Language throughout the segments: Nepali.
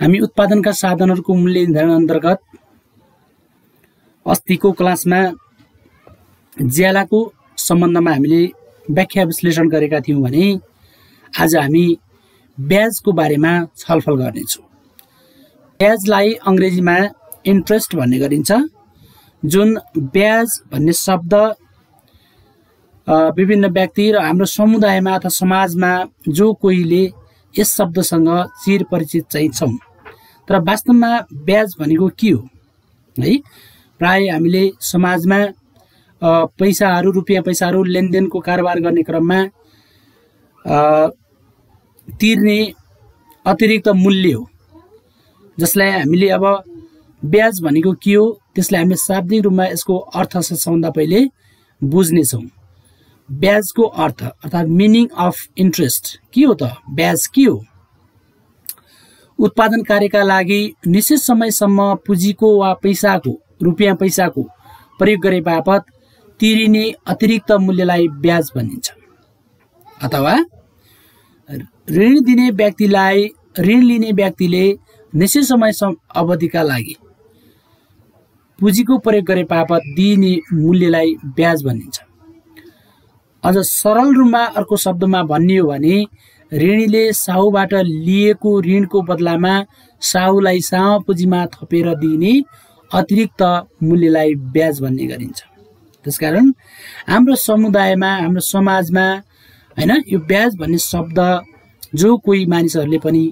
हामी उत्पादनका साधनहरूको मूल्य निर्धारण अन्तर्गत अस्तिको क्लासमा ज्यालाको सम्बन्धमा हामीले व्याख्या विश्लेषण गरेका थियौं भने आज हामी ब्याजको बारेमा छलफल गर्नेछौं। ब्याजलाई अंग्रेजीमा इन्ट्रेस्ट भन्ने गरिन्छ। जुन ब्याज भन्ने शब्द विभिन्न व्यक्ति र हाम्रो समुदायमा अथवा समाजमा जो कोहीले यस शब्दसँग चिर परिचित चाहिँ छौं, तर वास्तवमा ब्याज भनेको के हो है? प्राय हामीले समाजमा पैसाहरू रुपियाँ पैसाहरू लेनदेनको कारोबार गर्ने क्रममा तिर्ने अतिरिक्त मूल्य हो, जसलाई हामीले अब ब्याज भनेको के हो त्यसलाई हामीले शाब्दिक रूपमा यसको अर्थ सबभन्दा पहिले बुझ्नेछौँ। ब्याजको अर्थ अर्थात् मिनिङ अफ इन्ट्रेस्ट के हो त? ब्याज के हो? उत्पादन कार्यका लागि निश्चित समयसम्म पुँजीको वा पैसाको रुपियाँ पैसाको प्रयोग गरे बापत तिरिने अतिरिक्त मूल्यलाई ब्याज भनिन्छ। अथवा ऋण दिने व्यक्तिलाई ऋण लिने व्यक्तिले निश्चित समय अवधिका लागि पुँजीको प्रयोग गरे बापत दिइने मूल्यलाई ब्याज भनिन्छ। अझ सरल रूपमा अर्को शब्दमा भन्ने हो भने ऋणीले साहुबाट लिएको ऋणको बदलामा साहुलाई सानो पुँजीमा थपेर दिइने अतिरिक्त मूल्यलाई ब्याज भन्ने गरिन्छ। त्यसकारण हाम्रो समुदायमा हाम्रो समाजमा हैन यो ब्याज भन्ने शब्द जो कोही मानिसहरूले पनि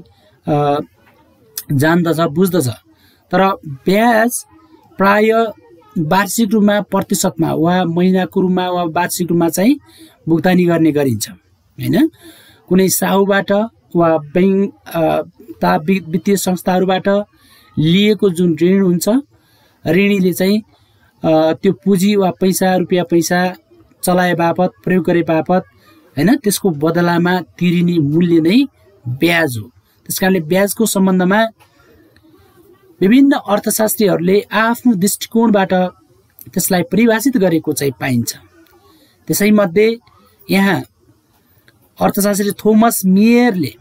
जान्दछ बुझ्दछ, तर ब्याज प्राय वार्षिक रूपमा प्रतिशतमा वा महिनाको रूपमा वा वार्षिक रूपमा चाहिँ भुक्तानी गर्ने गरिन्छ हैन। कुनै साहुबाट वा बैंक वित्तीय संस्थाहरूबाट लिएको जुन ऋण हुन्छ, ऋणीले चाहिँ त्यो पुँजी वा पैसा रुपियाँ पैसा चलाए बापत प्रयोग गरे बापत हैन त्यसको बदलामा तिरिने मूल्य नै ब्याज हो। त्यसकारणले ब्याजको सम्बन्धमा विभिन्न अर्थशास्त्रीहरूले आफ्नो दृष्टिकोणबाट त्यसलाई परिभाषित गरेको चाहिँ पाइन्छ। त्यसैमध्ये यहाँ अर्थशास्त्री थोमस मेयरले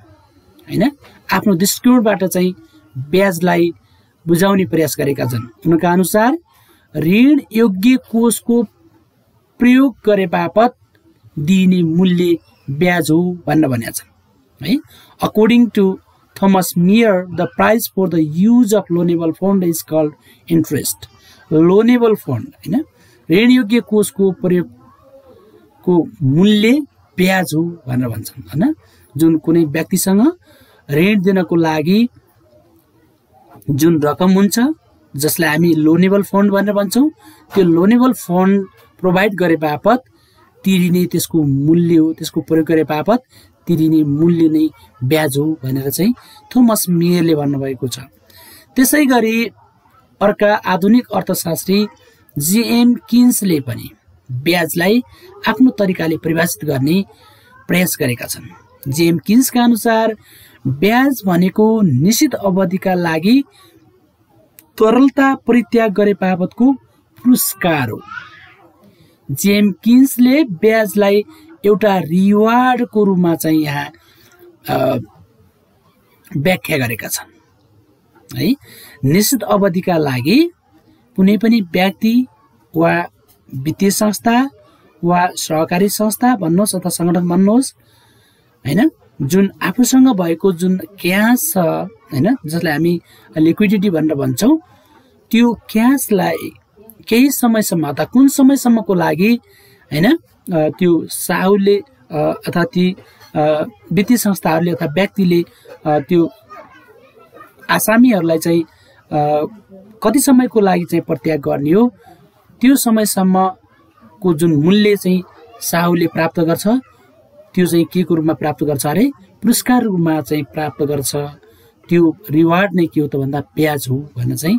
हैन आफ्नो दृष्टिकोणबाट चाहिँ ब्याजलाई बुझाउने प्रयास गरेका छन्। उनका अनुसार ऋण योग्य कोषको प्रयोग गरे बापत दिइने मूल्य ब्याज हो भनेर भनेका छन् है। According to Thomas Mayer the price for the use of loanable fund is called interest. Loanable fund हैन ऋण योग्य कोषको प्रयोगको मूल्य ब्याज हो भनेर भन्छन् हैन। जुन कुनै व्यक्तिसँग ऋण दिनको लागि जुन रकम हुन्छ जसलाई हामी लोनेबल फंड भनेर भन्छौं, त्यो लोनेबल फंड प्रोवाइड गरे बापत तिरिने त्यसको मूल्य हो, त्यसको प्रयोग गरे बापत तिरिने मूल्य नै ब्याज हो भनेर चाहिँ थोमस मेयरले भन्नुभएको छ। त्यसैगरी अर्का आधुनिक अर्थशास्त्री जेएम किन्सले पनि ब्याजलाई आफ्नो तरिकाले परिभाषित गर्ने प्रयास गरेका छन्। जेएम किन्सका अनुसार ब्याज भनेको निश्चित अवधिका लागि तरलता परित्याग गरे बापतको पुरस्कार हो। जेएम किन्सले ब्याजलाई एउटा रिवार्डको रूपमा चाहिँ यहाँ व्याख्या गरेका छन् है। निश्चित अवधिका लागि कुनै पनि व्यक्ति वा वित्तीय संस्था वा सहकारी संस्था भन्नुहोस् अथवा संगठन भन्नुहोस् हैन, जुन आफूसँग भएको जुन क्याश छ हैन, जसलाई हामी लिक्विडिटी भनेर भन्छौं, त्यो क्याशलाई केही समयसम्म अथवा कुन समयसम्मको लागि हैन त्यो साहुले अथवा ती वित्तीय संस्थाहरूले अथवा व्यक्तिले त्यो आसामीहरूलाई चाहिँ कति समयको लागि चाहिँ प्रत्याग गर्ने हो, त्यो समयसम्मको जुन मूल्य चाहिँ साहुले प्राप्त गर्छ त्यो चाहिँ के को रूपमा प्राप्त गर्छ अरे? पुरस्कार रूपमा चाहिँ प्राप्त गर्छ। त्यो रिवार्ड नै के हो त भन्दा ब्याज हो भनेर चाहिँ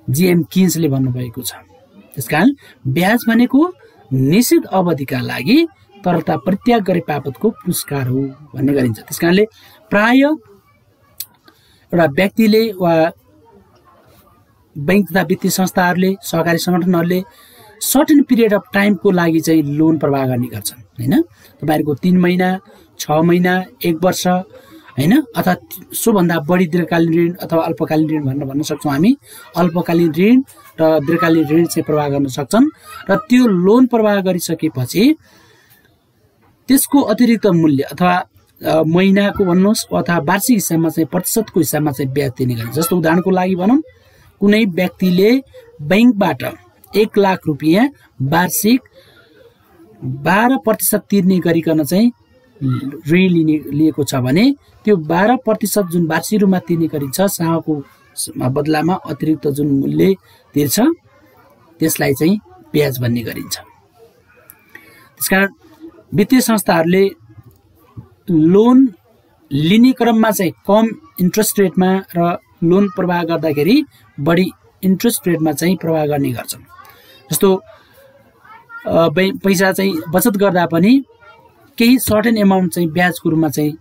जेएम किन्सले भन्नुभएको छ। त्यसकारण ब्याज भनेको निश्चित अवधिका लागि तरलता प्रत्याग गरे बापतको पुरस्कार हो भन्ने गरिन्छ। त्यसकारणले प्राय एउटा व्यक्तिले वा बैंक तथा वित्तीय संस्थाहरूले सहकारी संगठनहरूले सर्टेन पिरियड अफ टाइमको लागि चाहिँ लोन प्रवाह गर्ने गर्छन् हैन। तपाईहरुको 3 महिना 6 महिना 1 वर्ष हैन, अथवा सोभन्दा बढी दीर्घकालीन ऋण अथवा अल्पकालीन ऋण भनेर भन्न सक्छौँ हामी। अल्पकालीन ऋण र दीर्घकालीन ऋण चाहिँ प्रवाह गर्न सक्छन् र त्यो लोन प्रवाह गरिसकेपछि त्यसको अतिरिक्त मूल्य अथवा महिनाको भन्नुहोस् अथवा वार्षिक हिसाबमा चाहिँ प्रतिशतको हिसाबमा चाहिँ ब्याज दिने गरिन्छ। जस्तो उदाहरणको लागि भनौँ, कुनै व्यक्तिले बैंकबाट 1 लाख रुपियाँ वार्षिक 12% तिर्ने गरिकन चाहिँ ऋण लिएको छ भने त्यो 12% जुन वार्षिक रूपमा तिर्ने गरिन्छ साहको बदलामा अतिरिक्त जुन मूल्य तिर्छ त्यसलाई चाहिँ ब्याज भन्ने गरिन्छ। त्यसकारण वित्तीय संस्थाहरूले लोन लिने क्रममा चाहिँ कम इन्ट्रेस्ट रेटमा र लोन प्रवाह गर्दाखेरि बढी इन्ट्रेस्ट रेटमा चाहिँ प्रवाह गर्ने गर्छन्। जस्तो पैसा चाहिँ बचत गर्दा पनि केही सर्टेन एमाउन्ट चाहिँ ब्याजको रूपमा चाहिँ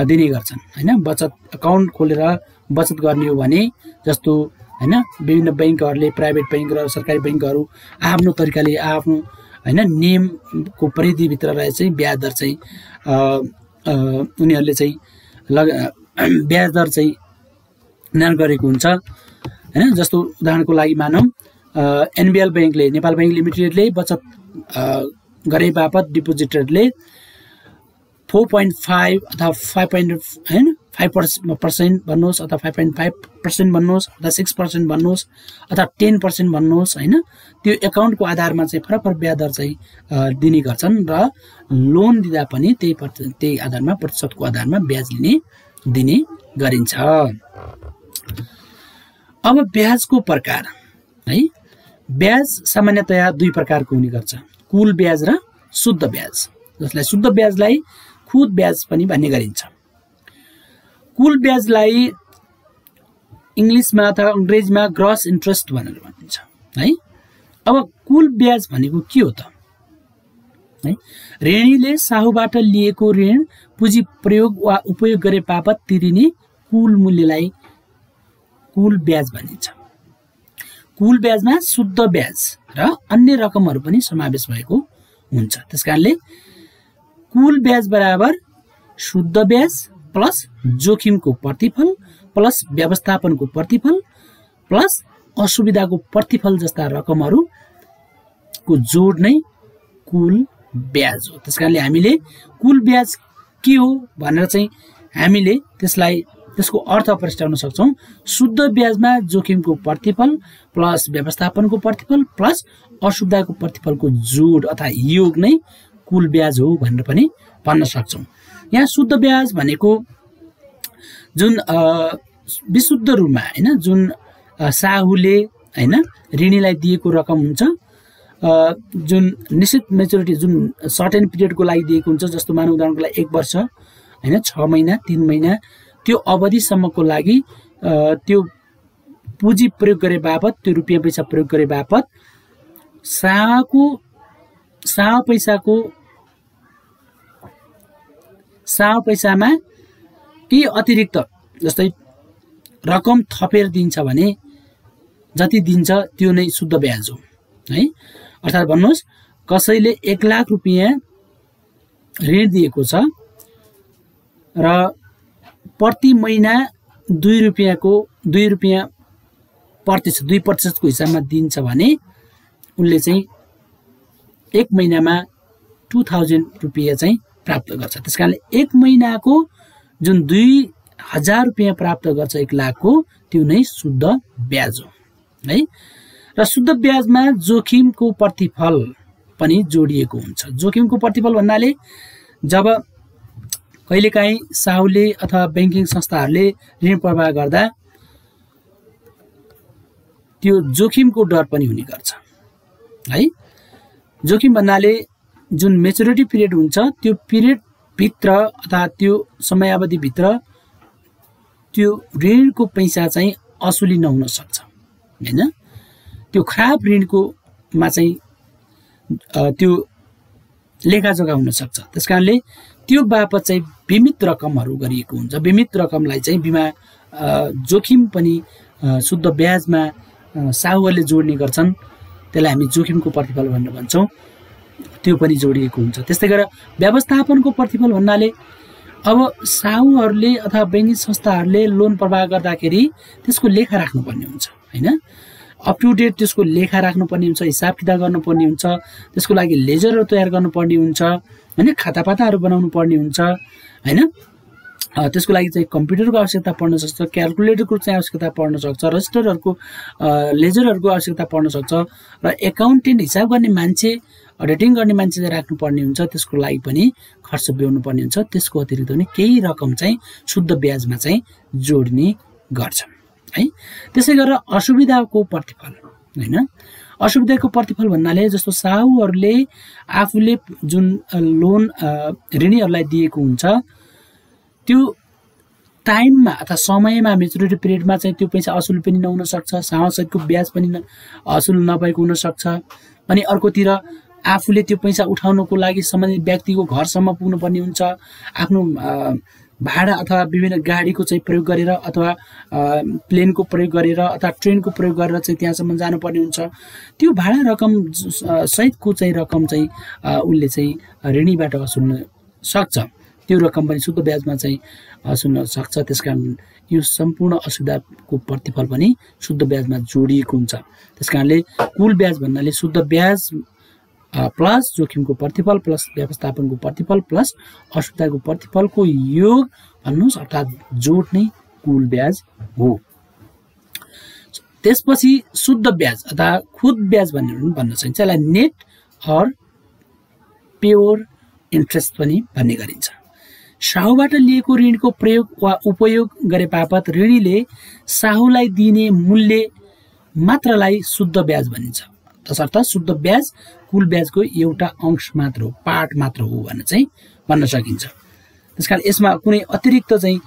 दिने गर्छन् हैन। बचत अकाउन्ट खोलेर बचत गर्ने हो भने जस्तो हैन विभिन्न बैंकहरूले प्राइभेट बैंक र सरकारी बैंकहरू आफ्नो तरिकाले आफ्नो हैन नियमको परिधिभित्र रहेर चाहिँ ब्याज दर चाहिँ उनीहरूले चाहिँ ब्याज दर चाहिँ निर्धारण गरेको हुन्छ हैन। जस्तो उदाहरणको लागि मानौँ एनबीएल बैंकले नेपाल बैंक लिमिटेडले बचत गरे बापत डिपोजिटरले 4.5 अथवा 5% भन्नुहोस् अथवा 5.5% भन्नुहोस् अथवा 6% भन्नुहोस् अथवा 10% भन्नुहोस् हैन, त्यो एकाउन्टको आधारमा चाहिँ फरक फरक ब्याज दर चाहिँ दिने गर्छन् र लोन दिँदा पनि त्यही आधारमा प्रतिशतको आधारमा ब्याज दिने गरिन्छ। अब ब्याजको प्रकार है, ब्याज सामान्यतया 2 प्रकारको हुने गर्छ, कुल ब्याज र शुद्ध ब्याज, जसलाई शुद्ध ब्याजलाई खुद ब्याज पनि भन्ने गरिन्छ। कुल ब्याजलाई इङ्ग्लिसमा अथवा अङ्ग्रेजीमा ग्रस इन्ट्रेस्ट भनेर भनिन्छ है। अब कुल ब्याज भनेको के हो त है? ऋणीले साहुबाट लिएको ऋण पुँजी प्रयोग वा उपयोग गरे बापत तिरिने कुल मूल्यलाई कुल ब्याज भनिन्छ। कुल ब्याजमा शुद्ध ब्याज र अन्य रकमहरू पनि समावेश भएको हुन्छ। त्यसकारणले कुल ब्याज बराबर शुद्ध ब्याज प्लस जोखिमको प्रतिफल प्लस व्यवस्थापनको प्रतिफल प्लस असुविधाको प्रतिफल जस्ता रकमहरूको जोड नै कुल ब्याज हो। त्यसकारणले हामीले कुल ब्याज के हो भनेर चाहिँ हामीले त्यसको अर्थ प्रस्ताउन सक्छौँ। शुद्ध ब्याजमा जोखिमको प्रतिफल प्लस व्यवस्थापनको प्रतिफल प्लस असुविधाको प्रतिफलको जोड अथवा योग नै कुल ब्याज हो भनेर पनि भन्न सक्छौँ। यहाँ शुद्ध ब्याज भनेको जुन विशुद्ध रूपमा हैन, जुन साहुले हैन ऋणीलाई दिएको रकम हुन्छ, जुन निश्चित मेच्युरिटी जुन सर्टेन पिरियडको लागि दिएको हुन्छ, जस्तो मानव उदाहरणको लागि 1 वर्ष हैन, 6 महिना 3 महिना त्यो अवधिसम्मको लागि त्यो पुँजी प्रयोग गरे बापत, त्यो रुपियाँ पैसा प्रयोग गरे बापत साह पैसामा केही अतिरिक्त जस्तै रकम थपेर दिन्छ भने जति दिन्छ त्यो नै शुद्ध ब्याज हो है। अर्थात् भन्नुहोस् कसैले 1 लाख रुपियाँ ऋण दिएको छ र प्रति महिना 2 रुपियाँ प्रतिशत 2% को हिसाबमा दिन्छ भने उनले चाहिँ 1 महिनामा 2000 रुपियाँ चाहिँ प्राप्त गर्छ। त्यसकारणले 1 महिनाको जुन 2000 रुपियाँ प्राप्त गर्छ 1 लाखको त्यो नै शुद्ध ब्याज हो है। र शुद्ध ब्याजमा जोखिमको प्रतिफल पनि जोडिएको हुन्छ। जोखिमको प्रतिफल भन्नाले जब कहिलेकाहीँ साहुले अथवा बैंकिङ संस्थाहरूले ऋण प्रवाह गर्दा त्यो जोखिमको डर पनि हुने गर्छ है। जोखिम भन्नाले जुन मेच्युरिटी पिरियड हुन्छ त्यो पिरियड भित्र अथवा त्यो समयावधि भित्र त्यो ऋणको पैसा चाहिँ असुली नहुन सक्छ हैन। त्यो खराब ऋणको मा चाहिँ त्यो लेखाजोखा हुन सक्छ। त्यसकारणले त्यो बापत चाहिँ बीमित रकमहरू गरिएको हुन्छ। बीमित रकमलाई चाहिँ बिमा जोखिम पनि शुद्ध ब्याजमा साहुहरूले जोड्ने गर्छन्। त्यसलाई हामी जोखिमको प्रतिफल भनेर भन्छौँ। त्यो पनि जोडिएको हुन्छ। त्यस्तै गरेर व्यवस्थापनको प्रतिफल भन्नाले अब साहुहरूले अथवा बैंकिङ संस्थाहरूले लोन प्रवाह गर्दाखेरि त्यसको लेखा राख्नुपर्ने हुन्छ हैन। अप टु डेट त्यसको लेखा राख्नुपर्ने हुन्छ, हिसाब किताब गर्नुपर्ने हुन्छ, त्यसको लागि लेजरहरू तयार गर्नुपर्ने हुन्छ हैन, खातापाताहरू बनाउनु पर्ने हुन्छ हैन। त्यसको लागि चाहिँ कम्प्युटरको आवश्यकता पर्न सक्छ, क्याल्कुलेटरको चाहिँ आवश्यकता पर्न सक्छ, रजिस्टरहरूको लेजरहरूको आवश्यकता पर्न सक्छ र एकाउन्टेन्ट हिसाब गर्ने मान्छे, अडिटिङ गर्ने मान्छे चाहिँ राख्नुपर्ने हुन्छ। त्यसको लागि पनि खर्च बेहोर्नु पर्ने हुन्छ। त्यसको अतिरिक्त पनि केही रकम चाहिँ शुद्ध ब्याजमा चाहिँ जोड्ने गर्छ है। त्यसै गरेर असुविधाको प्रतिफल हैन। असुविधाको प्रतिफल भन्नाले जस्तो साहुहरूले आफूले जुन लोन ऋणीहरूलाई दिएको हुन्छ त्यो टाइममा अथवा समयमा मेच्युरिटी पिरियडमा चाहिँ त्यो पैसा असुल पनि नहुन सक्छ, साहुसहितको ब्याज पनि असुल नभएको हुन सक्छ। अनि अर्कोतिर आफूले त्यो पैसा उठाउनको लागि सम्बन्धित व्यक्तिको घरसम्म पुग्नुपर्ने हुन्छ, आफ्नो भाडा अथवा विभिन्न गाडीको चाहिँ प्रयोग गरेर अथवा प्लेनको प्रयोग गरेर अथवा ट्रेनको प्रयोग गरेर चाहिँ त्यहाँसम्म जानुपर्ने हुन्छ। त्यो भाडा रकम सहितको चाहिँ रकम चाहिँ उसले चाहिँ ऋणीबाट असुल्न सक्छ। त्यो रकम पनि शुद्ध ब्याजमा चाहिँ असुल्न सक्छ। त्यसकारण यो सम्पूर्ण असुविधाको प्रतिफल पनि शुद्ध ब्याजमा जोडिएको हुन्छ। त्यसकारणले कुल ब्याज भन्नाले शुद्ध ब्याज प्लस जोखिमको प्रतिफल प्लस व्यवस्थापनको प्रतिफल प्लस असुविधाको प्रतिफलको योग भन्नुहोस् अर्थात् जोड नै कुल ब्याज हो। त्यसपछि शुद्ध ब्याज अथवा खुद ब्याज भन्न सकिन्छ। यसलाई नेट अर प्योर इन्ट्रेस्ट पनि भन्ने गरिन्छ। साहुबाट लिएको ऋणको प्रयोग वा उपयोग गरे बापत ऋणीले साहुलाई दिने मूल्य मात्रलाई शुद्ध ब्याज भनिन्छ। तसर्थ शुद्ध ब्याज कुल ब्याजको एउटा अंश मात्र हो, पार्ट मात्र हो भन्न सकिन्छ। त्यसकारण यसमा कुनै अतिरिक्त चाहिँ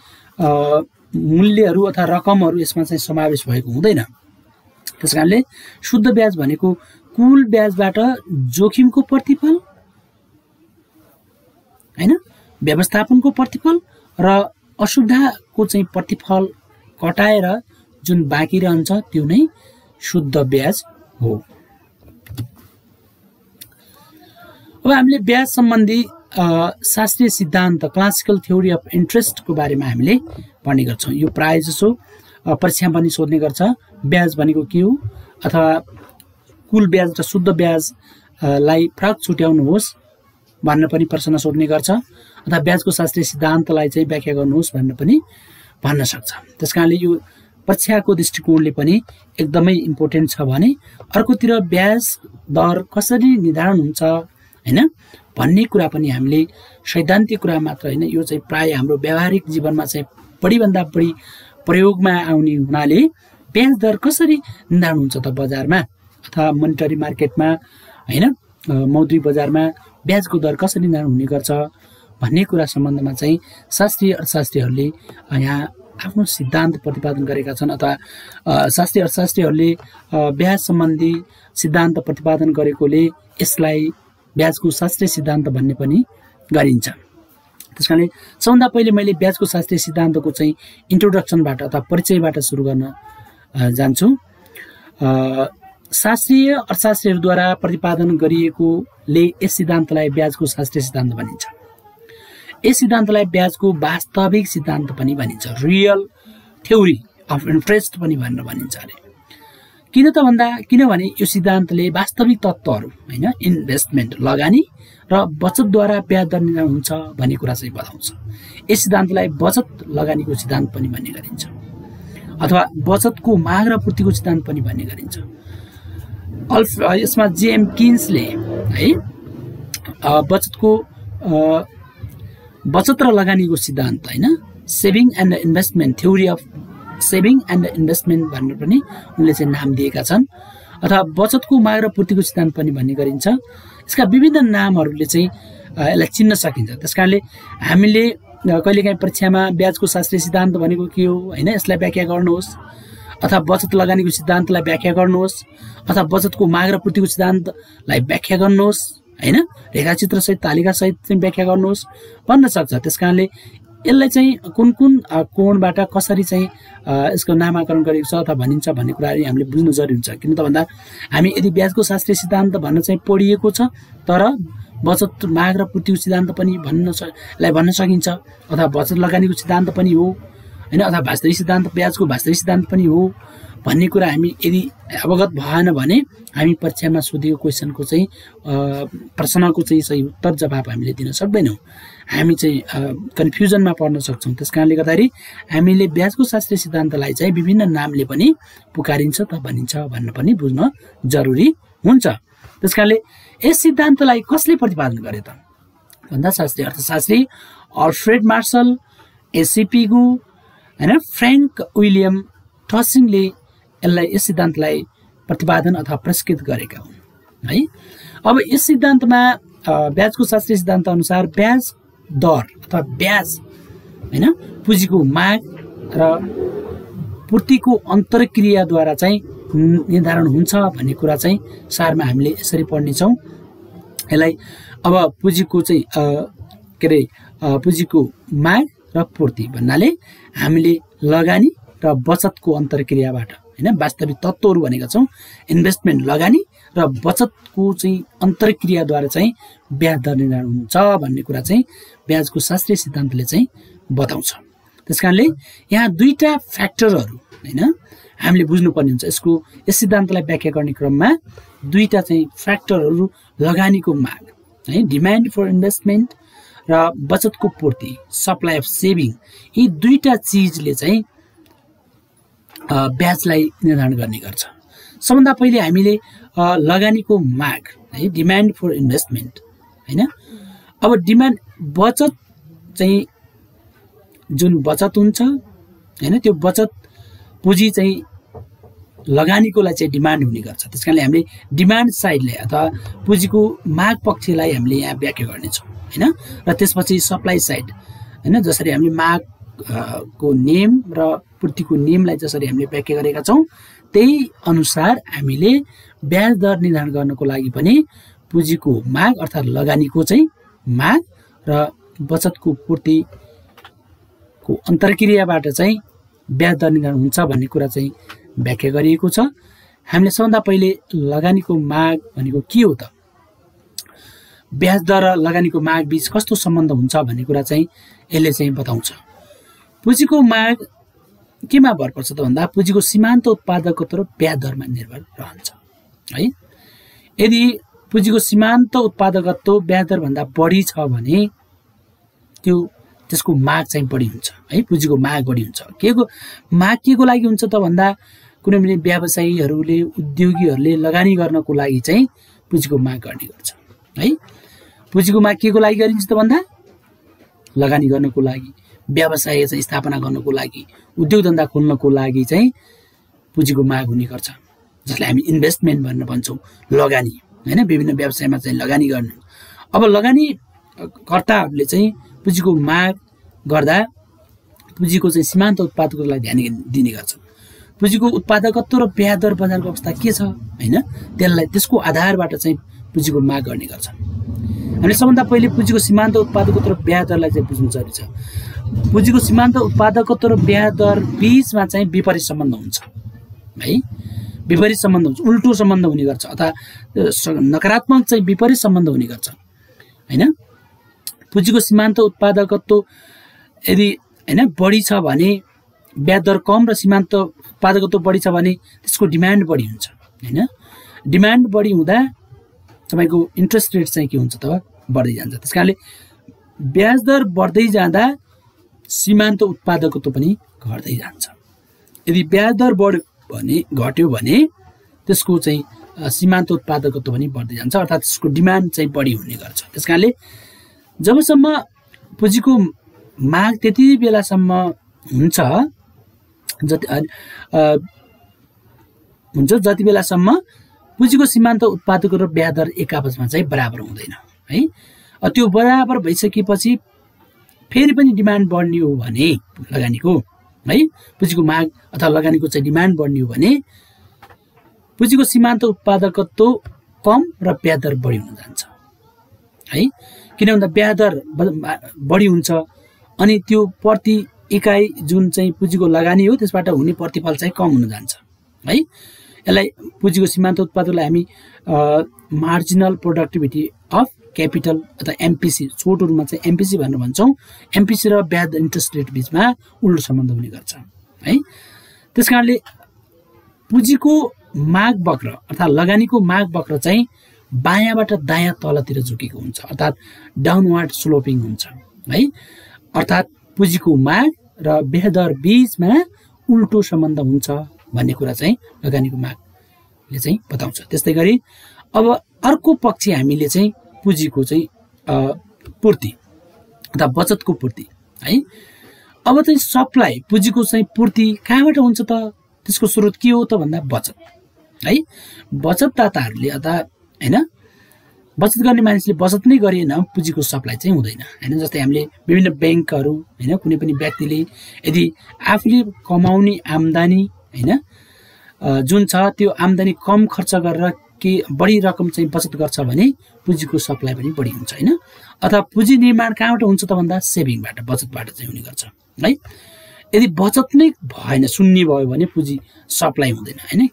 मूल्यहरू अथवा रकमहरू यसमा चाहिँ समावेश भएको हुँदैन। त्यसकारणले शुद्ध ब्याज भनेको कुल ब्याजबाट जोखिमको प्रतिफल हैन, व्यवस्थापनको प्रतिफल र असुविधाको चाहिँ प्रतिफल कटाएर जुन बाँकी रहन्छ त्यो नै शुद्ध ब्याज हो। अब हामीले ब्याज सम्बन्धी शास्त्रीय सिद्धान्त क्लासिकल थ्योरी अफ इन्ट्रेस्टको बारेमा हामीले पढ्ने गर्छौँ। यो प्रायः जसो परीक्षामा पनि सोध्ने गर्छ, ब्याज भनेको के हो अथवा कुल ब्याज र शुद्ध ब्याजलाई फरक छुट्याउनुहोस् भन्न पनि प्रश्न सोध्ने गर्छ, अथवा ब्याजको शास्त्रीय सिद्धान्तलाई चाहिँ व्याख्या गर्नुहोस् भन्न सक्छ। त्यसकारणले यो परीक्षाको दृष्टिकोणले पनि एकदमै इम्पोर्टेन्ट छ भने अर्कोतिर ब्याज दर कसरी निर्धारण हुन्छ हैन भन्ने कुरा पनि हामीले सैद्धान्तिक कुरा मात्र हैन, यो चाहिँ प्राय हाम्रो व्यावहारिक जीवनमा चाहिँ बढीभन्दा बढी प्रयोगमा आउने हुनाले ब्याज दर कसरी निर्धारण हुन्छ त बजारमा अथवा मोनिटरी मार्केटमा हैन, मौद्रिक बजारमा ब्याजको दर कसरी निर्धारण हुने गर्छ भन्ने कुरा सम्बन्धमा चाहिँ शास्त्रीय अर्थशास्त्रीहरूले यहाँ आफ्नो सिद्धान्त प्रतिपादन गरेका छन् अथवा शास्त्रीय अर्थशास्त्रीहरूले ब्याज सम्बन्धी सिद्धान्त प्रतिपादन गरेकोले यसलाई ब्याजको शास्त्रीय सिद्धान्त भन्ने पनि गरिन्छ। त्यसकारणले सबभन्दा पहिले मैले ब्याजको शास्त्रीय सिद्धान्तको चाहिँ इन्ट्रोडक्सनबाट अथवा परिचयबाट सुरु गर्न जान्छु। शास्त्रीय अर्थशास्त्रीहरूद्वारा प्रतिपादन गरिएकोले यस सिद्धान्तलाई ब्याजको शास्त्रीय सिद्धान्त भनिन्छ। यस सिद्धान्तलाई ब्याजको वास्तविक सिद्धान्त पनि भनिन्छ, रियल थ्योरी अफ इन्ट्रेस्ट पनि भनेर भनिन्छ अरे। किनभने यो सिद्धान्तले वास्तविक तत्त्वहरू हैन, इन्भेस्टमेन्ट लगानी र बचतद्वारा ब्याज दर निर्धारण हुन्छ भन्ने कुरा चाहिँ बताउँछ। यस सिद्धान्तलाई बचत लगानीको सिद्धान्त पनि भन्ने गरिन्छ अथवा बचतको माग र पूर्तिको सिद्धान्त पनि भन्ने गरिन्छ। यसमा जेएम किन्सले है बचत र लगानीको सिद्धान्त हैन, saving and investment theory of saving and investment भनेर पनि उनले चाहिँ नाम दिएका छन् अथवा बचतको माग र पूर्तिको सिद्धान्त पनि भन्ने गरिन्छ। यसका विभिन्न नामहरूले चाहिँ यसलाई चिन्न सकिन्छ। त्यसकारणले हामीले कहिलेकाहीँ परीक्षामा ब्याजको शास्त्रीय सिद्धान्त भनेको के हो हैन, यसलाई व्याख्या गर्नुहोस् अथवा बचत लगानीको सिद्धान्तलाई व्याख्या गर्नुहोस् अथवा बचतको माग र पूर्तिको सिद्धान्तलाई व्याख्या गर्नुहोस् हैन, रेखाचित्र सहित तालिका सहित चाहिँ व्याख्या गर्नुहोस् भन्न सक्छ। त्यसकारणले यसलाई चाहिँ कुन कोणबाट कसरी चाहिँ यसको नामाकरण गरिएको छ अथवा भनिन्छ भन्ने कुराहरू हामीले बुझ्नु जरुरी हुन्छ। किन त भन्दा हामी यदि ब्याजको शास्त्रीय सिद्धान्त भन्न चाहिँ पढिएको छ तर बचत माग र पूर्तिको सिद्धान्त पनि भन्न सकिन्छ, अथवा बचत लगानीको सिद्धान्त पनि हो हैन, अथवा वास्तविक सिद्धान्त ब्याजको वास्तविक सिद्धान्त पनि हो भन्ने कुरा हामी यदि अवगत भएन भने हामी परीक्षामा सोधिएको क्वेसनको चाहिँ प्रश्नको चाहिँ सही उत्तर जवाब हामीले दिन सक्दैनौँ, हामी चाहिँ कन्फ्युजनमा पर्न सक्छौँ। त्यसकारणले गर्दाखेरि हामीले ब्याजको शास्त्रीय सिद्धान्तलाई चाहिँ विभिन्न नामले पनि पुकारिन्छ त भनिन्छ भन्न पनि बुझ्न जरुरी हुन्छ। त्यसकारणले यस सिद्धान्तलाई कसले प्रतिपादन गरे त भन्दा शास्त्रीय अर्थशास्त्री अल्फ्रेड मार्शल, एसी पिगु हैन, फ्र्याङ्क विलियम टसिङले यस सिद्धान्तलाई प्रतिपादन अथवा पुरस्कृत गरेका हुन् है। अब यस सिद्धान्तमा ब्याजको शास्त्रीय सिद्धान्त अनुसार ब्याज दर अथवा ब्याज हैन पुँजीको माग र पूर्तिको अन्तर्क्रियाद्वारा चाहिँ निर्धारण हुन्छ भन्ने कुरा चाहिँ सारमा हामीले यसरी पढ्नेछौँ। यसलाई अब पुँजीको चाहिँ के अरे पुँजीको माग र पूर्ति भन्नाले हामीले लगानी र बचतको अन्तर्क्रियाबाट हैन वास्तविक तत्त्वहरू भनेका छौँ। इन्भेस्टमेन्ट लगानी र बचतको चाहिँ अन्तर्क्रियाद्वारा चाहिँ ब्याज दर निर्धारण हुन्छ भन्ने कुरा चाहिँ ब्याजको शास्त्रीय सिद्धान्तले चाहिँ बताउँछ। त्यसकारणले यहाँ दुईटा फ्याक्टरहरू हैन हामीले बुझ्नुपर्ने हुन्छ। यस सिद्धान्तलाई व्याख्या गर्ने क्रममा दुईटा चाहिँ फ्याक्टरहरू लगानीको माग है, डिमान्ड फर इन्भेस्टमेन्ट र बचतको पूर्ति, सप्लाई अफ सेभिङ, यी दुईटा चिजले चाहिँ ब्याजलाई निर्धारण गर्ने गर्छ। सबभन्दा पहिले हामीले लगानीको माग है, डिमान्ड फर इन्भेस्टमेन्ट हैन। अब डिमान्ड बचत चाहिँ जुन बचत हुन्छ हैन, त्यो बचत पुँजी चाहिँ लगानीको लागि चाहिँ डिमान्ड हुने गर्छ। त्यसकारणले हामीले डिमान्ड साइडलाई अथवा पुँजीको माग पक्षलाई हामीले यहाँ व्याख्या गर्नेछौँ हैन। र त्यसपछि सप्लाई साइड हैन, जसरी हामीले माग को नेम र पूर्तिको नेमलाई जसरी हामीले व्याख्या गरेका छौँ त्यही अनुसार हामीले ब्याज दर निर्धारण गर्नको लागि पनि पुँजीको माग अर्थात् लगानीको चाहिँ माग र बचतको पूर्तिको अन्तर्क्रियाबाट चाहिँ ब्याज दर निर्धारण हुन्छ भन्ने कुरा चाहिँ व्याख्या गरिएको छ। हामीले सबभन्दा पहिले लगानीको माग भनेको के हो त, ब्याज दर र लगानीको माग बीच कस्तो सम्बन्ध हुन्छ भन्ने कुरा चाहिँ यसले चाहिँ बताउँछ। पुँजीको माग केमा भर पर्छ त भन्दा पुँजीको सीमान्त उत्पादकत्व र ब्याज दरमा निर्भर रहन्छ है। यदि पुँजीको सीमान्त उत्पादकत्व ब्याज दरभन्दा बढी छ भने त्यसको माग चाहिँ बढी हुन्छ है, पुँजीको माग बढी हुन्छ। केको माग केको लागि हुन्छ त भन्दा कुनै पनि व्यवसायीहरूले उद्योगीहरूले लगानी गर्नको लागि चाहिँ पुँजीको माग गर्ने गर्छ है। पुँजीको माग केको लागि गरिन्छ त भन्दा लगानी गर्नको लागि, व्यवसाय चाहिँ स्थापना गर्नको लागि, उद्योग धन्दा खोल्नको लागि चाहिँ पुँजीको माग हुने गर्छ, जसलाई हामी इन्भेस्टमेन्ट भनेर भन्छौँ, लगानी हैन, विभिन्न व्यवसायमा चाहिँ लगानी गर्नु। अब लगानीकर्ताहरूले चाहिँ पुँजीको माग गर्दा पुँजीको चाहिँ सीमान्त उत्पादकत्वलाई ध्यान दिने गर्छन्। पुँजीको उत्पादकत्व र ब्याज दर बजारको अवस्था के छ हैन, त्यसको आधारबाट चाहिँ पुँजीको माग गर्ने गर्छन्। हामीले सबभन्दा पहिले पुँजीको सीमान्त उत्पादकत्व र ब्याज दरलाई चाहिँ बुझ्नु जरुरी छ। पुँजीको सीमान्त उत्पादकत्व र ब्याज दर बीचमा चाहिँ विपरीत सम्बन्ध हुन्छ है, विपरीत सम्बन्ध हुन्छ, उल्टो सम्बन्ध हुने गर्छ अथवा नकारात्मक चाहिँ विपरीत सम्बन्ध हुने गर्छ हैन। पुँजीको सीमान्त उत्पादकत्व यदि हैन बढी छ भने ब्याज दर कम र सीमान्त उत्पादकत्व बढी छ भने त्यसको डिमान्ड बढी हुन्छ हैन। डिमान्ड बढी हुँदा तपाईको इन्ट्रेस्ट रेट चाहिँ के हुन्छ त बढ्दै जान्छ। त्यसकारणले ब्याज दर बढ्दै जाँदा सीमान्त उत्पादकत्व पनि घट्दै जान्छ। यदि ब्याज दर घट्यो भने त्यसको चाहिँ सीमान्त उत्पादकत्व पनि बढ्दै जान्छ, अर्थात् त्यसको डिमान्ड चाहिँ बढी हुने गर्छ। त्यसकारणले जबसम्म पुँजीको माग त्यति बेलासम्म हुन्छ जति बेलासम्म पुँजीको सीमान्त उत्पादकत्व र ब्याज दर एक आपसमा चाहिँ बराबर हुँदैन है। त्यो बराबर भइसकेपछि फेरि पनि डिमान्ड बढ्ने हो भने लगानीको है, पुँजीको माग अथवा लगानीको चाहिँ डिमान्ड बढ्ने हो भने पुँजीको सीमान्त उत्पादकत्व कम र ब्याज दर बढी हुन जान्छ है। किन भन्दा ब्याज दर बढी हुन्छ अनि त्यो प्रति इकाइ जुन चाहिँ पुँजीको लगानी हो त्यसबाट हुने प्रतिफल चाहिँ कम हुन जान्छ है। यसलाई पुँजीको सीमान्त उत्पादकलाई हामी मार्जिनल प्रोडक्टिभिटी अफ क्यापिटल अथवा एमपिसी, छोटो रूपमा चाहिँ एमपिसी भनेर भन्छौँ। एमपिसी र ब्याज इन्ट्रेस्ट रेट बिचमा उल्टो सम्बन्ध हुने गर्छ है। त्यसकारणले पुँजीको माग वक्र अर्थात् लगानीको माग वक्र चाहिँ बायाँबाट दायाँ तलतिर झुकेको हुन्छ, अर्थात् डाउनवर्ड स्लोपिङ हुन्छ है। अर्थात् पुँजीको माग र ब्याज दर बीचमा उल्टो सम्बन्ध हुन्छ भन्ने कुरा चाहिँ लगानीको मागले चाहिँ बताउँछ। त्यस्तै गरी अब अर्को पक्ष हामीले चाहिँ पुँजीको चाहिँ पूर्ति अथवा बचतको पूर्ति है। अब चाहिँ सप्लाई पुँजीको चाहिँ पूर्ति कहाँबाट हुन्छ त, त्यसको स्रोत के हो त भन्दा बचत है। बचतदाताहरूले अथवा हैन बचत गर्ने मानिसले बचत नै गरेन पुँजीको सप्लाई चाहिँ हुँदैन हैन। जस्तै हामीले विभिन्न ब्याङ्कहरू हैन, कुनै पनि व्यक्तिले यदि आफूले कमाउने आम्दानी हैन जुन छ त्यो आम्दानी कम खर्च गरेर के बढी रकम चाहिँ बचत गर्छ भने पुँजीको सप्लाई पनि बढी हुन्छ हैन। अथवा पुँजी निर्माण कहाँबाट हुन्छ त भन्दा सेभिङबाट, बचतबाट चाहिँ हुने गर्छ है। यदि बचत नै भएन, शून्य भयो भने पुँजी सप्लाई हुँदैन हैन।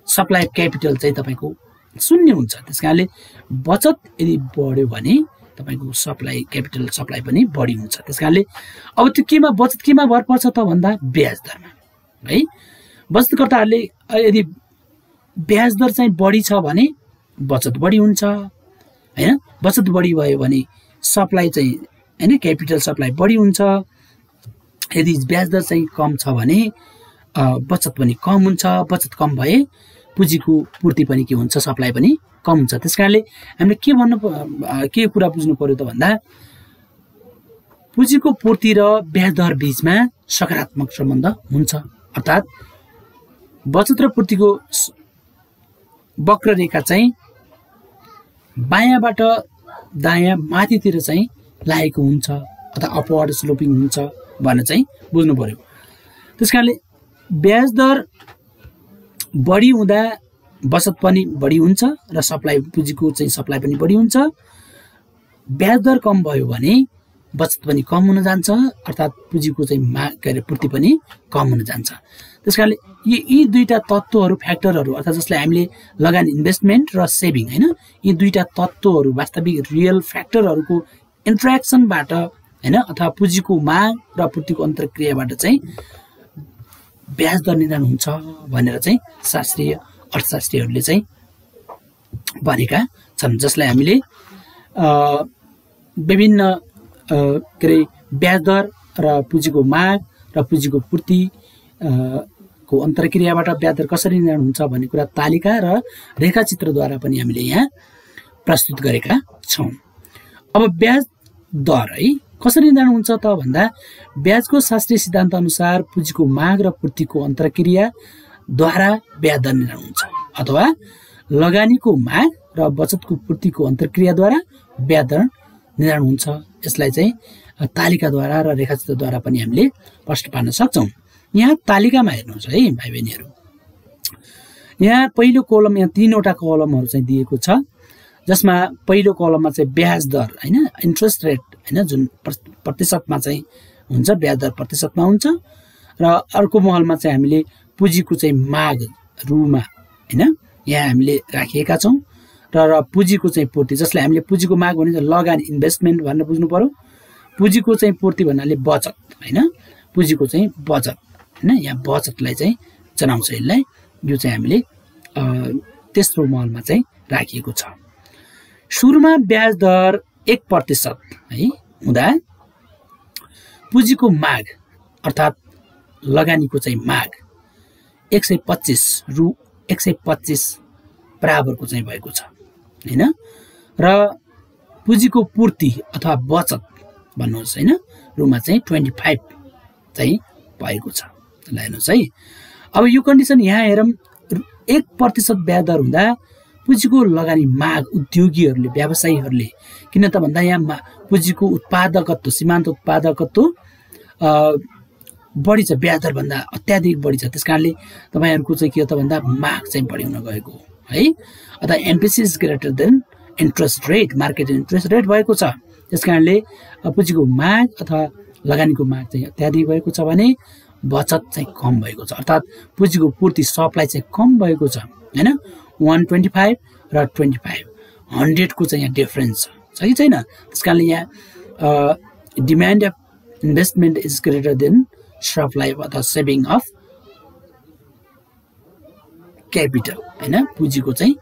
सप्लाई क्यापिटल चाहिँ तपाईको शून्य हुन्छ। त्यसकारणले बचत यदि बढ्यो भने तपाईको सप्लाई क्यापिटल सप्लाई पनि बढी हुन्छ। त्यसकारणले अब त्यो केमा बचत केमा भर पर्छ त भन्दा ब्याज दरमा है। बचतकर्ताहरूले यदि ब्याज दर चाहिँ बढी छ भने बचत बढी हुन्छ हैन। बचत बढी भयो भने सप्लाई चाहिँ हैन क्यापिटल सप्लाई बढी हुन्छ। यदि ब्याज दर चाहिँ कम छ भने बचत पनि कम हुन्छ। बचत कम भए पुँजीको पूर्ति पनि के हुन्छ, सप्लाई पनि कम हुन्छ। त्यसकारणले हामीले के कुरा बुझ्नु पर्यो त भन्दा पुँजीको पूर्ति र ब्याज दर बीचमा सकारात्मक सम्बन्ध हुन्छ। अर्थात् बचत र पूर्तिको वक्ररेखा चाहिँ बायाँबाट दायाँ माथितिर चाहिँ लागेको हुन्छ अथवा अपवर्ड स्लोपिङ हुन्छ भनेर चाहिँ बुझ्नु पर्यो। त्यसकारणले ब्याज दर बढी हुँदा बचत पनि बढी हुन्छ र सप्लाई पुँजीको चाहिँ सप्लाई पनि बढी हुन्छ। ब्याज दर कम भयो भने बचत पनि कम हुन जान्छ, अर्थात् पुँजीको चाहिँ माग पूर्ति पनि कम हुन जान्छ। त्यसकारणले यी दुईटा तत्त्वहरू फ्याक्टरहरू अर्थात् जसलाई हामीले लगानी इन्भेस्टमेन्ट र सेभिङ हैन, यी दुईटा तत्त्वहरू वास्तविक रियल फ्याक्टरहरूको इन्ट्र्याक्सनबाट हैन अथवा पुँजीको माग र पूर्तिको अन्तर्क्रियाबाट चाहिँ ब्याज दर निर्धारण हुन्छ भनेर चाहिँ शास्त्रीय अर्थशास्त्रीहरूले चाहिँ भनेका छन्। जसलाई हामीले विभिन्न के अरे ब्याज दर र पुँजीको माग र पुँजीको पूर्ति को अन्तर्क्रियाबाट ब्याज दर कसरी निर्धारण हुन्छ भन्ने कुरा तालिका र रेखाचित्रद्वारा पनि हामीले यहाँ प्रस्तुत गरेका छौँ। अब ब्याज दर है कसरी निर्धारण हुन्छ त भन्दा ब्याजको शास्त्रीय सिद्धान्त अनुसार पुँजीको माग र पूर्तिको अन्तर्क्रियाद्वारा ब्याज दर निर्धारण हुन्छ अथवा लगानीको माग र बचतको पूर्तिको अन्तर्क्रियाद्वारा ब्याज दर निर्धारण हुन्छ। यसलाई चाहिँ तालिकाद्वारा र रेखाचित्रद्वारा पनि हामीले प्रश्न पार्न सक्छौँ। यहाँ तालिकामा हेर्नुहोस् है भाइ बहिनीहरू, यहाँ पहिलो कलम, यहाँ तीनवटा कलमहरू चाहिँ दिएको छ, जसमा पहिलो कलममा चाहिँ ब्याज दर हैन इन्ट्रेस्ट रेट हैन जुन प्रतिशतमा चाहिँ हुन्छ, ब्याज दर प्रतिशतमा हुन्छ र अर्को महलमा चाहिँ हामीले पुँजीको चाहिँ माग रुमा हैन यहाँ हामीले राखिएका छौँ र पुँजीको चाहिँ पूर्ति, जसलाई हामीले पुँजीको माग भने लगानी इन्भेस्टमेन्ट भनेर बुझ्नु पर्यो। पुँजीको चाहिँ पूर्ति भन्नाले बचत हैन, पुँजीको चाहिँ बचत हैन, यहाँ बचतलाई चाहिँ जनाउँछ यसलाई। यो चाहिँ हामीले तेस्रो महलमा चाहिँ राखिएको छ। सुरुमा ब्याज दर 1% है हुँदा पुँजीको माग अर्थात् लगानीको चाहिँ माग 125 बराबरको चाहिँ भएको छ हैन, र पुँजीको पूर्ति अथवा बचत भन्नुहोस् हैन रुमा चाहिँ 25 चाहिँ भएको छ। ल हेर्नुहोस् है, अब यो कन्डिसन यहाँ हेरौँ, 1% ब्याज दर हुँदा पुँजीको लगानी माग उद्योगीहरूले व्यवसायीहरूले, किन त भन्दा यहाँ पुँजीको उत्पादकत्व सीमान्त उत्पादकत्व बढी छ, ब्याज दर भन्दा अत्याधिक बढी छ। त्यसकारणले तपाईहरुको चाहिँ के हो त भन्दा माग चाहिँ बढी हुन गएको है, अथवा MPC is greater than interest rate, market interest rate भएको छ। त्यसकारणले पुँजीको माग अथवा लगानीको माग चाहिँ अत्याधिक भएको छ भने बचत चाहिँ कम भएको छ, अर्थात् पुँजीको पूर्ति सप्लाई चाहिँ कम भएको छ हैन। 125 र 25 100 को चाहिँ यहाँ डिफरेन्स छ कि छैन। त्यसकारणले यहाँ demand of investment is greater then supply अथवा सेभिङ अफ क्यापिटल हैन, पुँजीको चाहिँ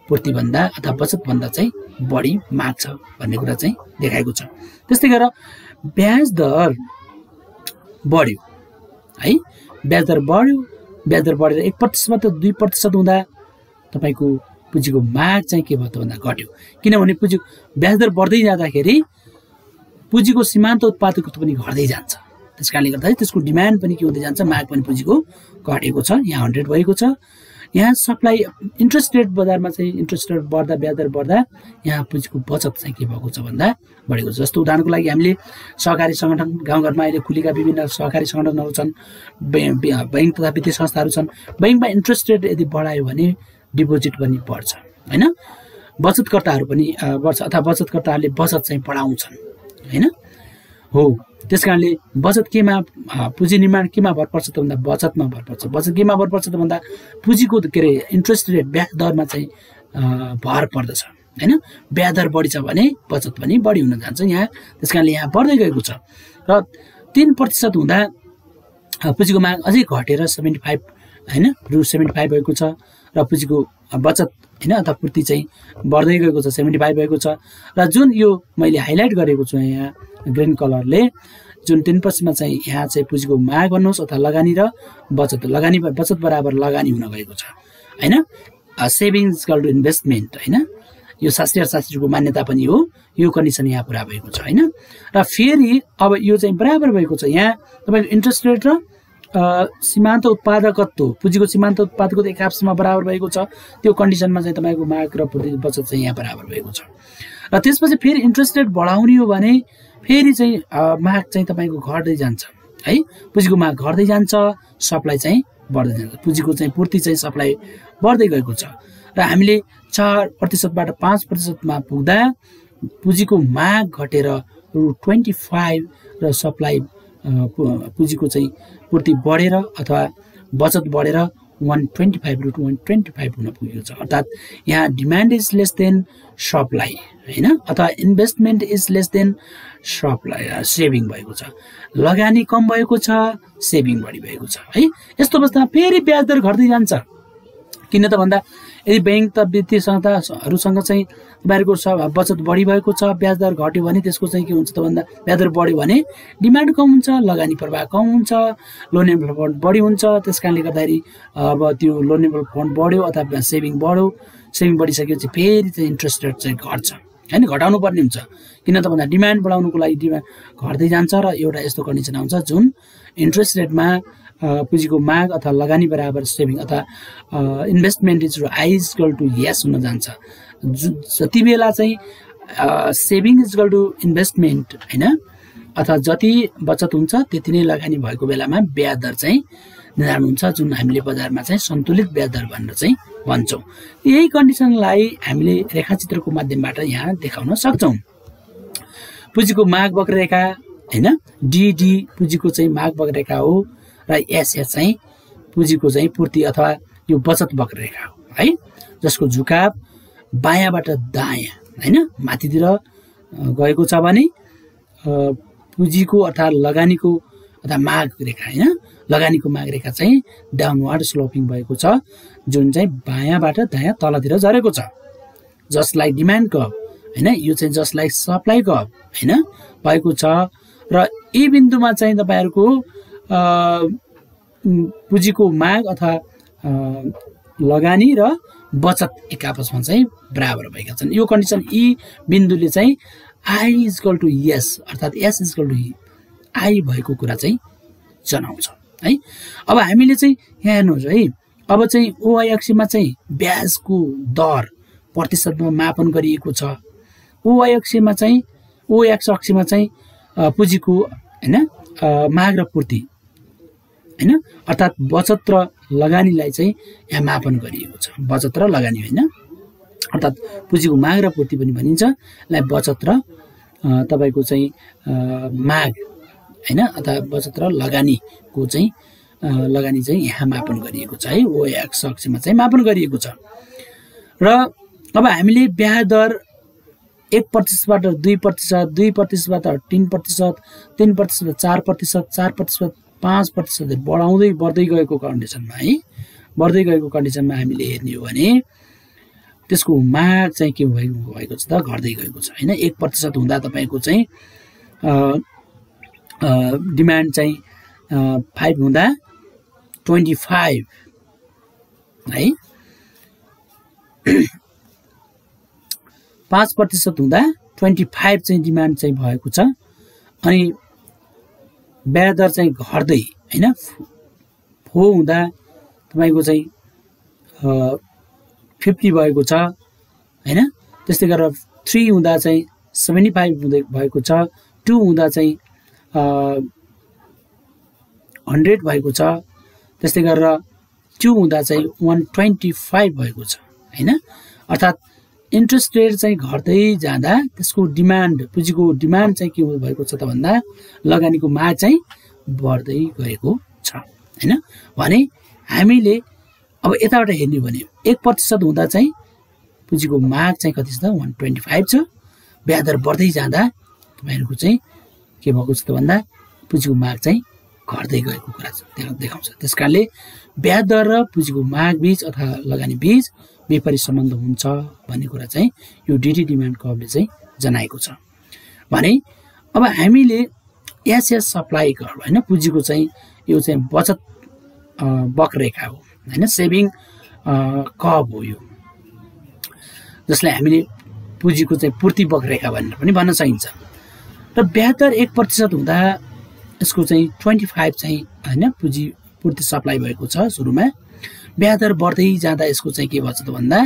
पूर्तिभन्दा अथवा बचतभन्दा चाहिँ बढी माग छ भन्ने कुरा चाहिँ देखाएको छ। त्यस्तै गरेर ब्याज दर बढ्यो है, ब्याज दर बढेर 1% 2% हुँदा तपाईको पुँजीको माग चाहिँ के भयो त भन्दा घट्यो। किनभने पुँजीको ब्याज दर बढ्दै जाँदाखेरि पुँजीको सीमान्त उत्पादकत्व पनि घट्दै जान्छ। त्यसकारणले गर्दा त्यसको डिमान्ड पनि के हुँदै जान्छ, माग पनि पुँजीको घटेको छ। यहाँ 100 भएको छ। यहाँ सप्लाई इन्ट्रेस्ट रेट बजारमा चाहिँ इन्ट्रेस्ट रेट बढ्दा ब्याज दर बढ्दा यहाँ पुँजीको बचत चाहिँ के भएको छ भन्दा बढेको छ। जस्तो उदाहरणको लागि हामीले सहकारी सङ्गठन गाउँघरमा अहिले खुलेका विभिन्न सहकारी सङ्गठनहरू छन्, बैंक तथा वित्तीय संस्थाहरू छन्। बैंकमा इन्ट्रेस्ट रेट यदि बढायो भने डिपोजिट पनि बढ्छ हैन, बचतकर्ताहरू पनि बढ्छ अथवा बचतकर्ताहरूले बचत चाहिँ बढाउँछन् हैन। हो, त्यसकारणले बचत केमा पुँजी निर्माण केमा भर पर्छ त भन्दा बचतमा भर पर्छ। बचत केमा भर पर्छ त भन्दा पुँजीको के अरे इन्ट्रेस्ट रेट ब्याज दरमा चाहिँ भर पर्दछ हैन। ब्याज दर बढी छ भने बचत पनि बढी हुन जान्छ यहाँ। त्यसकारणले यहाँ बढ्दै गएको छ र 3% हुँदा पुँजीको माग अझै घटेर 75 हैन, रु 75 भएको छ र पुँजीको बचत हैन अथवा पूर्ति चाहिँ बढ्दै गएको छ, 75 भएको छ। र जुन यो मैले हाइलाइट गरेको छु यहाँ ग्रीन कलरले, जुन 10% चाहिँ यहाँ चाहिँ पुँजीको माग भन्नुहोस् अथवा लगानी र बचत, लगानी बचत बराबर लगानी हुन गएको छ हैन। सेभिङ्स इक्वल टु इन्भेस्टमेन्ट हैन, यो शास्त्रीय अर्थशास्त्रीको मान्यता पनि हो। यो कन्डिसन यहाँ पुरा भएको छ हैन। र फेरि अब यो चाहिँ बराबर भएको छ। यहाँ तपाईको इन्ट्रेस्ट रेट र सीमान्त उत्पादकत्व, पुँजीको सीमान्त उत्पादकत्व एक आपसमा बराबर भएको छ। त्यो कन्डिसनमा चाहिँ तपाईको माग र पूर्ति बचत चाहिँ यहाँ बराबर भएको छ। र त्यसपछि फेरि इन्ट्रेस्ट रेट बढाउने हो भने फेरि चाहिँ माग चाहिँ तपाईको घट्दै जान्छ है, पुँजीको माग घट्दै जान्छ, सप्लाई चाहिँ बढ्दै जान्छ, पुँजीको चाहिँ पूर्ति चाहिँ सप्लाई बढ्दै गएको छ। र हामीले 4% बाट 5% मा पुग्दा पुँजीको माग घटेर रु 25 र सप्लाई पुँजीको चाहिँ पूर्ति बढेर अथवा बचत बढेर 125 रु 125 हुन पुगेको छ। अर्थात् यहाँ demand is less than supply हैन, अथवा investment is less than supply, saving भएको छ। लगानी कम भएको छ, सेभिङ बढी भएको छ है। यस्तो अवस्थामा फेरि ब्याज दर घट्दै जान्छ। किन त भन्दा यदि बैंक त वित्तीय संस्थाहरूसँग चाहिँ तपाईहरुको बचत बढी भएको छ, ब्याज दर घट्यो भने त्यसको चाहिँ के हुन्छ त भन्दा ब्याज दर बढ्यो भने डिमान्ड कम हुन्छ, लगानी प्रवाह कम हुन्छ, लोनेबल फन्ड बढी हुन्छ। त्यसकारणले गर्दाखेरि अब त्यो लोनेबल फन्ड बढ्यो अथवा सेभिङ बढ्यो, सेभिङ बढिसकेपछि फेरि चाहिँ इन्ट्रेस्ट रेट चाहिँ घट्छ हैन, घटाउनु पर्ने हुन्छ। किन त भन्दा डिमान्ड बढाउनुको लागि डिमान्ड घट्दै जान्छ र एउटा यस्तो कन्डिसन आउँछ जुन इन्ट्रेस्ट रेटमा पुँजीको माग अथवा लगानी बराबर सेभिङ अथवा investment is I is equal to S हुन जान्छ। जति बेला चाहिँ saving is equal to investment हैन, अथवा जति बचत हुन्छ त्यति नै लगानी भएको बेलामा ब्याज दर चाहिँ निर्धारण हुन्छ, जुन हामीले बजारमा चाहिँ सन्तुलित ब्याज दर भनेर चाहिँ भन्छौँ। यही कन्डिसनलाई हामीले रेखाचित्रको माध्यमबाट यहाँ देखाउन सक्छौँ। पुँजीको माग वक्ररेखा हैन, डी पुँजीको चाहिँ माग वक्ररेखा हो र एस चाहिँ पुँजीको चाहिँ पूर्ति अथवा यो बचत वक्ररेखा हो है, जसको झुकाव बायाँबाट दायाँ हैन माथितिर गएको छ भने पुँजीको अर्थात् लगानीको अथवा माग रेखा हैन, लगानीको माग रेखा चाहिँ डाउनवर्ड स्लोपिङ भएको छ, जुन चाहिँ बायाँबाट दायाँ तलतिर झरेको छ। जसलाई डिमान्ड कर्भ हैन, यो चाहिँ जसलाई सप्लाई कर्भ हैन भएको छ। र यी बिन्दुमा चाहिँ तपाईहरुको पुँजीको माग अथवा लगानी र बचत एक आपसमा चाहिँ बराबर भएका छन्। यो कन्डिसन यी बिन्दुले चाहिँ I is equal to S अर्थात् S is equal to I भएको कुरा चाहिँ जनाउँछ है। अब हामीले चाहिँ यहाँ हेर्नुहोस् है, अब चाहिँ ओआई अक्षमा चाहिँ ब्याजको दर प्रतिशतमा मापन गरिएको छ। ओआई अक्षमा चाहिँ ओएक्स अक्षमा चाहिँ पुँजीको हैन माग र पूर्ति हैन, अर्थात् बचत र लगानीलाई चाहिँ यहाँ मापन गरिएको छ। बचत र लगानी हैन, अर्थात् पुँजीको माग र पूर्ति पनि भनिन्छ, लाई बचत र तपाईको चाहिँ माग हैन अथवा बचत र लगानीको चाहिँ लगानी चाहिँ यहाँ मापन गरिएको छ है, ओएक्स अक्षमा चाहिँ मापन गरिएको छ। र अब हामीले ब्याज दर 1%बाट 2%, 2%बाट 3%, 3%बाट 4%, 4%बाट 5% बढ्दै गएको कन्डिसनमा है, बढ्दै गएको कन्डिसनमा हामीले हेर्ने हो भने त्यसको माग चाहिँ के भएको छ त, घट्दै गएको छ हैन। 1% हुँदा तपाईको चाहिँ डिमान्ड चाहिँ 5 हुँदा 25 है, 5% हुँदा 25 चाहिँ डिमान्ड चाहिँ भएको छ। अनि ब्याज दर चाहिँ घट्दै हैन, 4 हुँदा तपाईको चाहिँ 50 भएको छ हैन। त्यस्तै गरेर 3 हुँदा चाहिँ 75 भएको छ, 2 हुँदा चाहिँ 100 भएको छ, त्यस्तै गरेर 2 हुँदा चाहिँ 125 भएको छ हैन। अर्थात् इन्ट्रेस्ट रेट चाहिँ घट्दै जाँदा त्यसको डिमान्ड, पुँजीको डिमान्ड चाहिँ के भएको छ त भन्दा लगानीको माग चाहिँ बढ्दै गएको छ हैन। भने हामीले अब यताबाट हेर्ने भने 1% हुँदा चाहिँ पुँजीको माग चाहिँ कति छ त 125 छ। ब्याज दर बढ्दै जाँदा तपाईहरुको चाहिँ के भएको छ त भन्दा पुँजीको माग चाहिँ घट्दै गएको कुरा देखाउँछ। त्यसकारणले ब्याज दर र पुँजीको माग बीच अथवा लगानी बीच विपरीत सम्बन्ध हुन्छ भन्ने कुरा चाहिँ यो डिडी डिमान्ड कर्वले चाहिँ जनाएको छ। भने अब हामीले एसएस सप्लाई कर्व हैन, पुँजीको चाहिँ यो चाहिँ बचत वक्ररेखा हो हैन, सेभिङ कर्व हो यो, जसलाई हामीले पुँजीको चाहिँ पूर्ति वक्ररेखा भनेर पनि भन्न सकिन्छ। र ब्याज दर 1% हुँदा यसको चाहिँ 25 चाहिँ हैन पुँजी पूर्ति सप्लाई भएको छ सुरुमा। ब्याज दर बढ्दै जाँदा यसको चाहिँ के भन्छ त भन्दा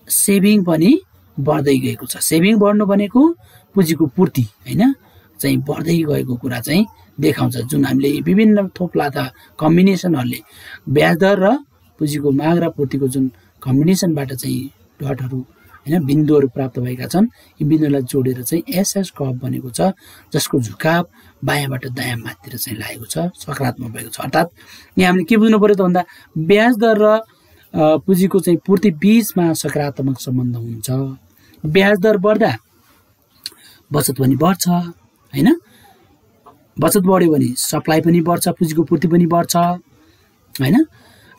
सेभिङ पनि बढ्दै गएको छ। सेभिङ बढ्नु भनेको पुँजीको पूर्ति हैन चाहिँ बढ्दै गएको कुरा चाहिँ देखाउँछ, जुन हामीले विभिन्न थोप्ला त कम्बिनेसनहरुले ब्याज दर र पुँजीको माग र पूर्तिको जुन कम्बिनेसनबाट चाहिँ डटहरु हैन बिन्दुहरु प्राप्त भएका छन्। यी बिन्दुलाई जोडेर चाहिँ एसएस कर्व बनेको छ, जसको झुकाव बायाँबाट दायाँमातिर चाहिँ लागेको छ, सकारात्मक भएको छ। अर्थात् यहाँ हामीले के बुझ्नु पर्यो त भन्दा ब्याज दर र पुँजीको चाहिँ पूर्ति बीचमा सकारात्मक सम्बन्ध हुन्छ। ब्याज दर बढ्दा बचत पनि बढ्छ हैन, बचत बढ्यो भने सप्लाई पनि बढ्छ, पुँजीको पूर्ति पनि बढ्छ हैन।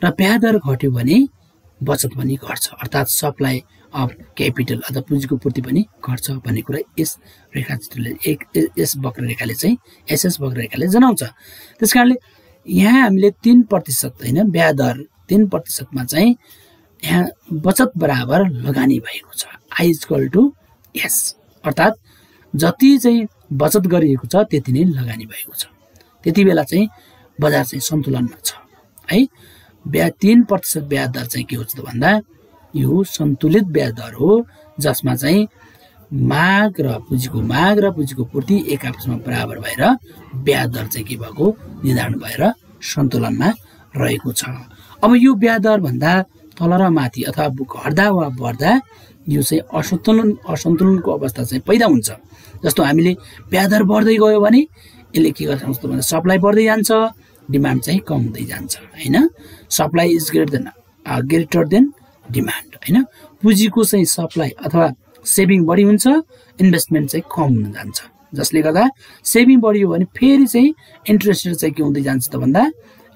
र ब्याज दर घट्यो भने बचत पनि घट्छ, अर्थात् सप्लाई अफ क्यापिटल अथवा पुँजीको पूर्ति पनि घट्छ भन्ने कुरा यस रेखाचित्रले यस वक्ररेखाले चाहिँ एसएस वक्ररेखाले जनाउँछ। त्यसकारणले यहाँ हामीले 3% हैन ब्याज दर 3% मा चाहिँ यहाँ बचत बराबर लगानी भएको छ, I = S, अर्थात् जति चाहिँ बचत गरिएको छ त्यति नै लगानी भएको छ। त्यति बेला चाहिँ बजार चाहिँ सन्तुलनमा छ है। 3% ब्याज दर चाहिँ के हो त भन्दा यो सन्तुलित ब्याज दर हो, जसमा चाहिँ माग र पुँजीको पूर्ति एक आपसमा बराबर भएर ब्याज दर चाहिँ के भएको निर्धारण भएर सन्तुलनमा रहेको छ। अब यो ब्याज दर भन्दा तल र माथि अथवा घट्दा वा बढ्दा यो चाहिँ असन्तुलनको अवस्था चाहिँ पैदा हुन्छ। जस्तो हामीले ब्याज दर बढ्दै गयो भने यसले के गर्छ भन्दा सप्लाई बढ्दै जान्छ, डिमान्ड चाहिँ कम हुँदै जान्छ हैन। Supply is greater then demand हैन। पुँजीको चाहिँ सप्लाई अथवा सेभिङ बढी हुन्छ, इन्भेस्टमेन्ट चाहिँ कम हुन जान्छ, जसले गर्दा सेभिङ बढियो भने फेरि चाहिँ इन्ट्रेस्ट रेट चाहिँ के हुँदै जान्छ त भन्दा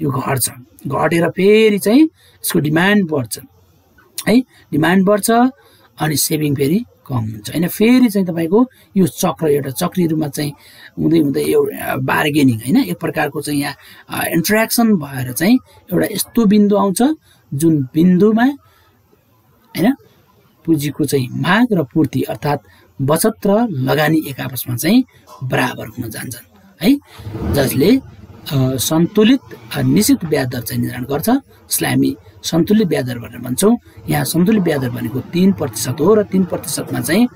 यो घट्छ, घटेर फेरि चाहिँ यसको डिमान्ड बढ्छ है, डिमान्ड बढ्छ अनि सेभिङ फेरि कम हुन्छ हैन। फेरि चाहिँ तपाईको यो चक्र एउटा चक्री रूपमा चाहिँ हुँदै हुँदै एउटा बार्गेनिङ हैन, एक प्रकारको चाहिँ यहाँ इन्टरेक्सन भएर चाहिँ एउटा यस्तो बिन्दु आउँछ जुन बिन्दुमा हैन पुँजीको चाहिँ माग र पूर्ति अर्थात् बचत र लगानी एक आपसमा चाहिँ बराबर हुन जान्छन् है, जसले सन्तुलित निश्चित ब्याज दर चाहिँ निर्धारण गर्छ, जसलाई हामी सन्तुलित ब्याज दर भनेर भन्छौँ। यहाँ सन्तुलित ब्याज दर भनेको 3% हो र 3% मा चाहिँ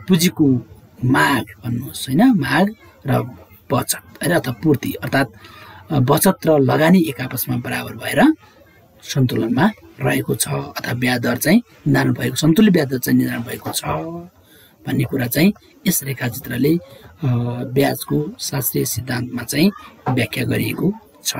पुँजीको माग भन्नुहोस् हैन, माग र बचत अथवा पूर्ति अर्थात् बचत र लगानी एक आपसमा बराबर भएर सन्तुलनमा रहेको छ अथवा ब्याज दर चाहिँ निर्धारण भएको, सन्तुलित ब्याज दर चाहिँ निर्धारण भएको छ भन्ने कुरा चाहिँ यस रेखाचित्रले ब्याजको शास्त्रीय सिद्धान्तमा चाहिँ व्याख्या गरिएको छ।